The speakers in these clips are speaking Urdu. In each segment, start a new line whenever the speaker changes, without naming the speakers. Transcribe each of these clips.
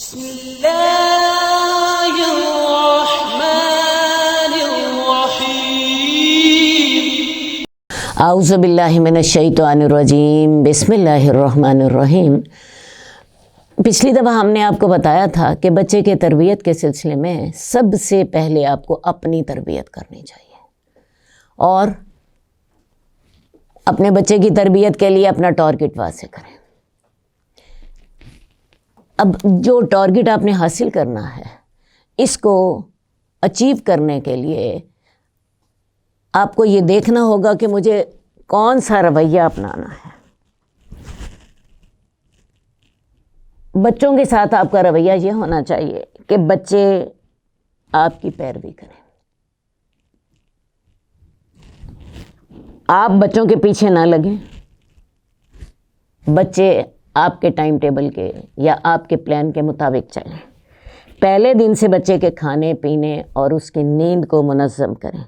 بسم اللہ الرحمن الرحیم۔
اعوذ باللہ من الشیطان الرجیم، بسم اللہ الرحمن الرحیم۔ پچھلی دفعہ ہم نے آپ کو بتایا تھا کہ بچے کے تربیت کے سلسلے میں سب سے پہلے آپ کو اپنی تربیت کرنی چاہیے، اور اپنے بچے کی تربیت کے لیے اپنا ٹارگٹ واضح کریں۔ اب جو ٹارگٹ آپ نے حاصل کرنا ہے، اس کو اچیو کرنے کے لیے آپ کو یہ دیکھنا ہوگا کہ مجھے کون سا رویہ اپنانا ہے۔ بچوں کے ساتھ آپ کا رویہ یہ ہونا چاہیے کہ بچے آپ کی پیروی کریں، آپ بچوں کے پیچھے نہ لگیں، بچے آپ کے ٹائم ٹیبل کے یا آپ کے پلان کے مطابق چلیں۔ پہلے دن سے بچے کے کھانے پینے اور اس کی نیند کو منظم کریں۔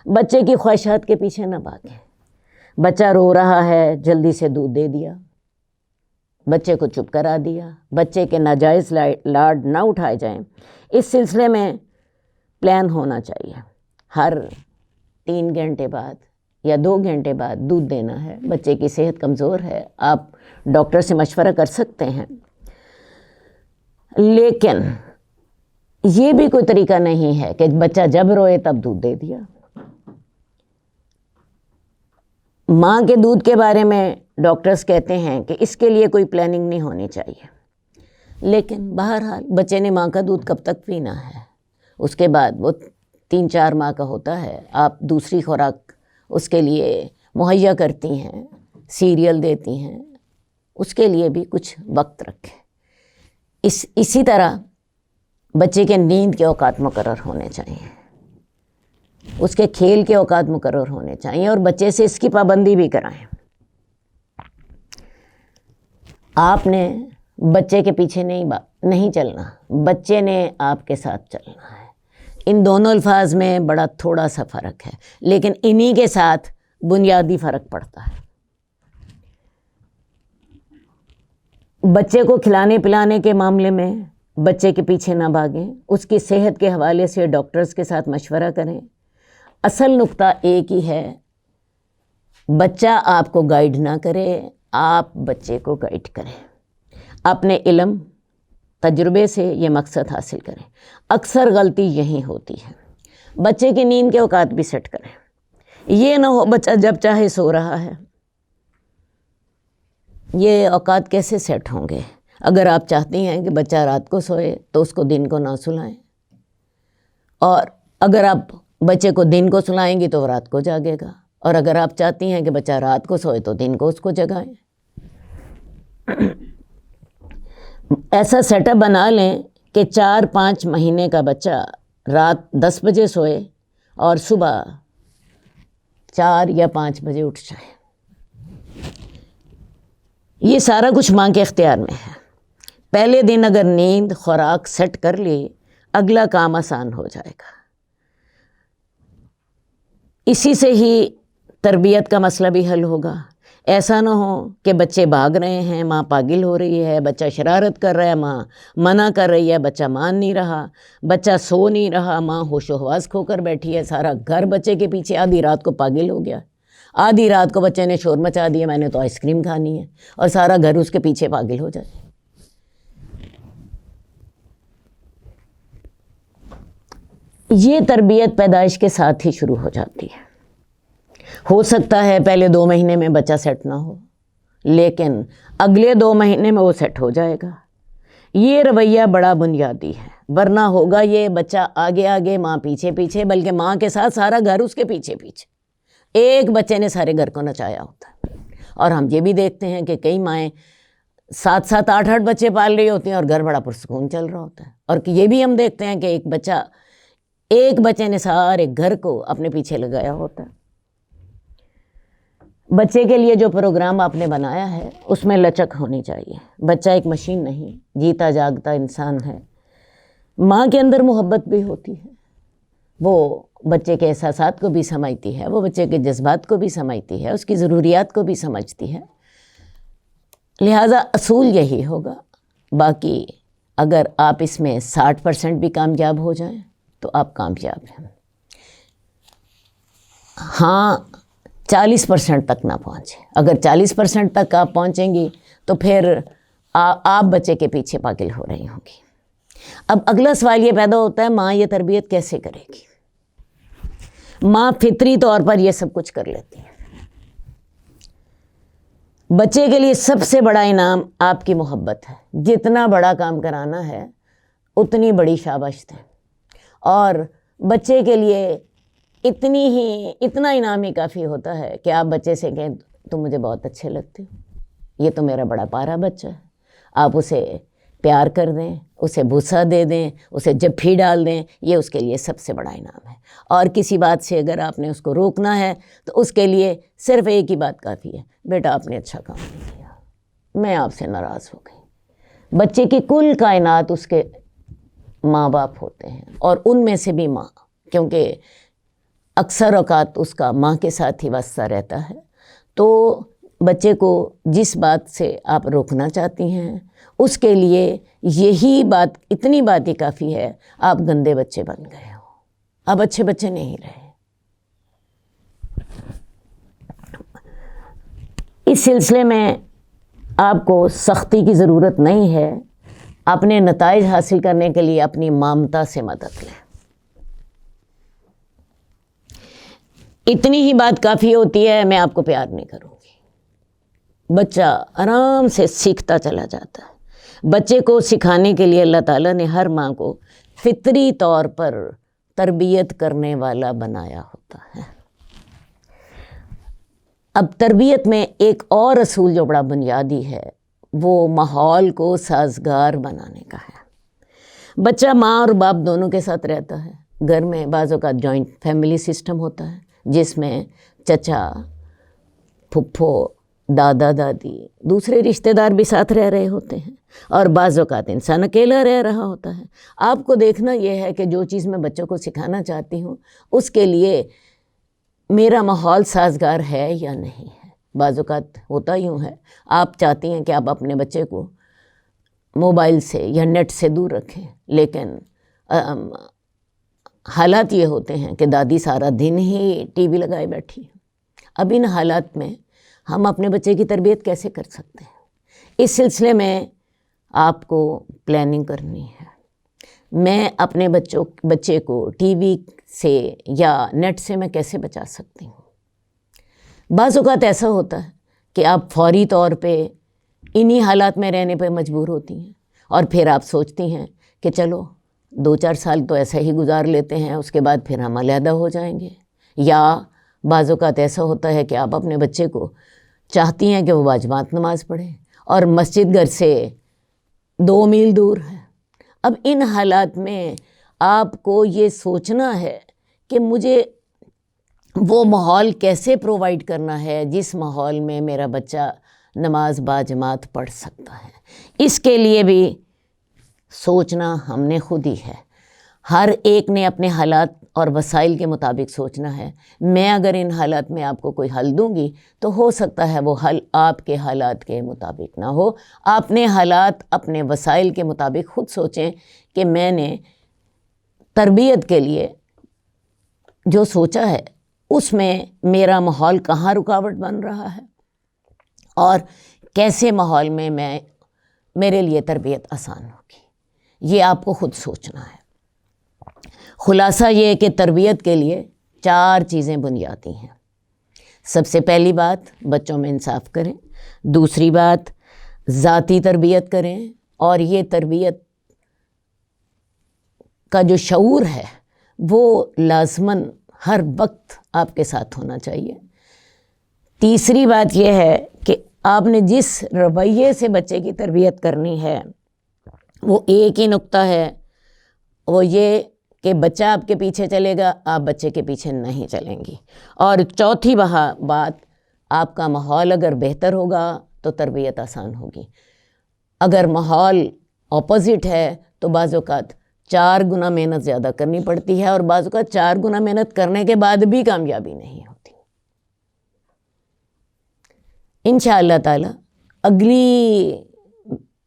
بچے کی خواہشات کے پیچھے نہ بھاگیں۔ بچہ رو رہا ہے، جلدی سے دودھ دے دیا، بچے کو چپ کرا دیا، بچے کے ناجائز لاڈ نہ اٹھائے جائیں۔ اس سلسلے میں پلان ہونا چاہیے۔ ہر 3 گھنٹے بعد یا 2 گھنٹے بعد دودھ دینا ہے۔ بچے کی صحت کمزور ہے، آپ ڈاکٹر سے مشورہ کر سکتے ہیں، لیکن یہ بھی کوئی طریقہ نہیں ہے کہ بچہ جب روئے تب دودھ دے دیا۔ ماں کے دودھ کے بارے میں ڈاکٹرز کہتے ہیں کہ اس کے لیے کوئی پلاننگ نہیں ہونی چاہیے، لیکن بہرحال بچے نے ماں کا دودھ کب تک پینا ہے، اس کے بعد وہ 3-4 ماہ کا ہوتا ہے، آپ دوسری خوراک اس کے لیے مہیا کرتی ہیں، سیریل دیتی ہیں، اس کے لیے بھی کچھ وقت رکھیں۔ اسی طرح بچے کے نیند کے اوقات مقرر ہونے چاہیے، اس کے کھیل کے اوقات مقرر ہونے چاہیے، اور بچے سے اس کی پابندی بھی کرائیں۔ آپ نے بچے کے پیچھے نہیں چلنا، بچے نے آپ کے ساتھ چلنا ہے۔ ان دونوں الفاظ میں بڑا تھوڑا سا فرق ہے، لیکن انہی کے ساتھ بنیادی فرق پڑتا ہے۔ بچے کو کھلانے پلانے کے معاملے میں بچے کے پیچھے نہ بھاگیں، اس کی صحت کے حوالے سے ڈاکٹرز کے ساتھ مشورہ کریں۔ اصل نقطہ ایک ہی ہے، بچہ آپ کو گائیڈ نہ کرے، آپ بچے کو گائیڈ کریں۔ اپنے علم تجربے سے یہ مقصد حاصل کریں۔ اکثر غلطی یہی ہوتی ہے۔ بچے کی نیند کے اوقات بھی سیٹ کریں، یہ نہ ہو بچہ جب چاہے سو رہا ہے۔ یہ اوقات کیسے سیٹ ہوں گے؟ اگر آپ چاہتی ہیں کہ بچہ رات کو سوئے تو اس کو دن کو نہ سلائیں، اور اگر آپ بچے کو دن کو سلائیں گی تو وہ رات کو جاگے گا، اور اگر آپ چاہتی ہیں کہ بچہ رات کو سوئے تو دن کو اس کو جگائیں۔ ایسا سیٹ اپ بنا لیں کہ 4-5 مہینے کا بچہ رات 10 بجے سوئے اور صبح 4 یا 5 بجے اٹھ جائے۔ یہ سارا کچھ ماں کے اختیار میں ہے۔ پہلے دن اگر نیند خوراک سیٹ کر لی، اگلا کام آسان ہو جائے گا۔ اسی سے ہی تربیت کا مسئلہ بھی حل ہوگا۔ ایسا نہ ہو کہ بچے بھاگ رہے ہیں، ماں پاگل ہو رہی ہے، بچہ شرارت کر رہا ہے، ماں منع کر رہی ہے، بچہ مان نہیں رہا، بچہ سو نہیں رہا، ماں ہوش و حواس کھو کر بیٹھی ہے، سارا گھر بچے کے پیچھے، آدھی رات کو پاگل ہو گیا، آدھی رات کو بچے نے شور مچا دیا، میں نے تو آئس کریم کھانی ہے، اور سارا گھر اس کے پیچھے پاگل ہو جائے۔ یہ تربیت پیدائش کے ساتھ ہی شروع ہو جاتی ہے۔ ہو سکتا ہے پہلے 2 مہینے میں بچہ سیٹ نہ ہو، لیکن اگلے 2 مہینے میں وہ سیٹ ہو جائے گا۔ یہ رویہ بڑا بنیادی ہے، ورنہ ہوگا یہ بچہ آگے آگے، ماں پیچھے پیچھے، بلکہ ماں کے ساتھ سارا گھر اس کے پیچھے پیچھے۔ ایک بچے نے سارے گھر کو نچایا ہوتا ہے، اور ہم یہ بھی دیکھتے ہیں کہ کئی مائیں 7-7 8-8 بچے پال رہی ہوتی ہیں اور گھر بڑا پرسکون چل رہا ہوتا ہے، اور یہ بھی ہم دیکھتے ہیں کہ ایک بچے نے سارے گھر کو اپنے پیچھے لگایا ہوتا ہے۔ بچے کے لیے جو پروگرام آپ نے بنایا ہے اس میں لچک ہونی چاہیے۔ بچہ ایک مشین نہیں، جیتا جاگتا انسان ہے۔ ماں کے اندر محبت بھی ہوتی ہے، وہ بچے کے احساسات کو بھی سمجھتی ہے، وہ بچے کے جذبات کو بھی سمجھتی ہے، اس کی ضروریات کو بھی سمجھتی ہے۔ لہٰذا اصول یہی ہوگا، باقی اگر آپ اس میں 60% بھی کامیاب ہو جائیں تو آپ کامیاب ہیں. ہاں 40% تک نہ پہنچیں. اگر 40% تک آپ پہنچیں گی تو پھر آپ بچے کے پیچھے پاگل ہو رہی ہوں گی. اب اگلا سوال یہ پیدا ہوتا ہے ماں یہ تربیت کیسے کرے گی؟ ماں فطری طور پر یہ سب کچھ کر لیتی ہے. بچے کے لیے سب سے بڑا انعام آپ کی محبت ہے. جتنا بڑا کام کرانا ہے اتنی بڑی شاباشت ہے. اور بچے کے لیے اتنا انعام ہی کافی ہوتا ہے کہ آپ بچے سے کہیں تم مجھے بہت اچھے لگتے ہو، یہ تو میرا بڑا پیارا بچہ ہے. آپ اسے پیار کر دیں، اسے بوسہ دے دیں، اسے جپھی ڈال دیں، یہ اس کے لیے سب سے بڑا انعام ہے. اور کسی بات سے اگر آپ نے اس کو روکنا ہے تو اس کے لیے صرف ایک ہی بات کافی ہے، بیٹا آپ نے اچھا کام نہیں کیا، میں آپ سے ناراض ہو گئی. بچے کی کل کائنات اس کے ماں باپ ہوتے ہیں، اور ان میں سے بھی ماں، کیونکہ اکثر اوقات اس کا ماں کے ساتھ ہی واسطہ رہتا ہے. تو بچے کو جس بات سے آپ روکنا چاہتی ہیں اس کے لیے یہی بات، اتنی بات ہی کافی ہے. آپ گندے بچے بن گئے ہو، آپ اچھے بچے نہیں رہے. اس سلسلے میں آپ کو سختی کی ضرورت نہیں ہے. اپنے نتائج حاصل کرنے کے لیے اپنی مامتا سے مدد لیں. اتنی ہی بات کافی ہوتی ہے میں آپ کو پیار نہیں کروں گی. بچہ آرام سے سیکھتا چلا جاتا ہے. بچے کو سکھانے کے لیے اللہ تعالیٰ نے ہر ماں کو فطری طور پر تربیت کرنے والا بنایا ہوتا ہے. اب تربیت میں ایک اور اصول جو بڑا بنیادی ہے وہ ماحول کو سازگار بنانے کا ہے. بچہ ماں اور باپ دونوں کے ساتھ رہتا ہے. گھر میں بعض اوقات جوائنٹ فیملی سسٹم ہوتا ہے جس میں چچا، پھپھو، دادا دادی، دوسرے رشتہ دار بھی ساتھ رہ رہے ہوتے ہیں، اور بعض اوقات انسان اکیلا رہ رہا ہوتا ہے. آپ کو دیکھنا یہ ہے کہ جو چیز میں بچوں کو سکھانا چاہتی ہوں اس کے لیے میرا ماحول سازگار ہے یا نہیں ہے. بعض اوقات ہوتا یوں ہے، آپ چاہتی ہیں کہ آپ اپنے بچے کو موبائل سے یا نیٹ سے دور رکھیں، لیکن حالات یہ ہوتے ہیں کہ دادی سارا دن ہی ٹی وی لگائے بیٹھی. اب ان حالات میں ہم اپنے بچے کی تربیت کیسے کر سکتے ہیں؟ اس سلسلے میں آپ کو پلاننگ کرنی ہے. میں اپنے بچے کو ٹی وی سے یا نیٹ سے میں کیسے بچا سکتی ہوں؟ بعض اوقات ایسا ہوتا ہے کہ آپ فوری طور پہ انہی حالات میں رہنے پہ مجبور ہوتی ہیں، اور پھر آپ سوچتی ہیں کہ چلو 2-4 سال تو ایسا ہی گزار لیتے ہیں، اس کے بعد پھر ہم علیحدہ ہو جائیں گے. یا بعض اوقات ایسا ہوتا ہے کہ آپ اپنے بچے کو چاہتی ہیں کہ وہ باجماعت نماز پڑھے اور مسجد گھر سے 2 میل دور ہے. اب ان حالات میں آپ کو یہ سوچنا ہے کہ مجھے وہ ماحول کیسے پرووائڈ کرنا ہے جس ماحول میں میرا بچہ نماز باجماعت پڑھ سکتا ہے. اس کے لیے بھی سوچنا ہم نے خود ہی ہے. ہر ایک نے اپنے حالات اور وسائل کے مطابق سوچنا ہے. میں اگر ان حالات میں آپ کو کوئی حل دوں گی تو ہو سکتا ہے وہ حل آپ کے حالات کے مطابق نہ ہو. اپنے حالات، اپنے وسائل کے مطابق خود سوچیں کہ میں نے تربیت کے لیے جو سوچا ہے اس میں میرا ماحول کہاں رکاوٹ بن رہا ہے، اور کیسے ماحول میں میرے لیے تربیت آسان ہوگی. یہ آپ کو خود سوچنا ہے. خلاصہ یہ ہے کہ تربیت کے لیے 4 چیزیں بنیادی ہیں. سب سے پہلی بات، بچوں میں انصاف کریں. دوسری بات، ذاتی تربیت کریں، اور یہ تربیت کا جو شعور ہے وہ لازماً ہر وقت آپ کے ساتھ ہونا چاہیے. تیسری بات یہ ہے کہ آپ نے جس رویے سے بچے کی تربیت کرنی ہے وہ ایک ہی نقطہ ہے، وہ یہ کہ بچہ آپ کے پیچھے چلے گا، آپ بچے کے پیچھے نہیں چلیں گی. اور چوتھی بات، آپ کا ماحول اگر بہتر ہوگا تو تربیت آسان ہوگی. اگر ماحول اپوزٹ ہے تو بعض اوقات 4 گنا محنت زیادہ کرنی پڑتی ہے، اور بعض اوقات 4 گنا محنت کرنے کے بعد بھی کامیابی نہیں ہوتی. انشاءاللہ تعالی اگلی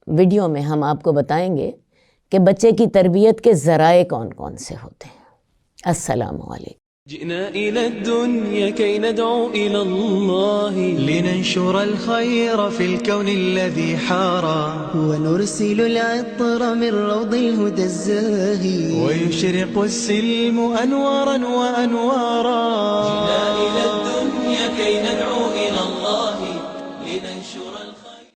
ویڈیو میں ہم آپ کو بتائیں گے کہ بچے کی تربیت کے ذرائع کون کون سے ہوتے ہیں. السلام علیکم.
جئنا إلى الدنيا كي ندعو إلى الله
لننشر الخير في الكون الذي حارى
ونرسل العطر من روض الهدى الزاهي
ويشرق السلم أنوارا وأنوارا.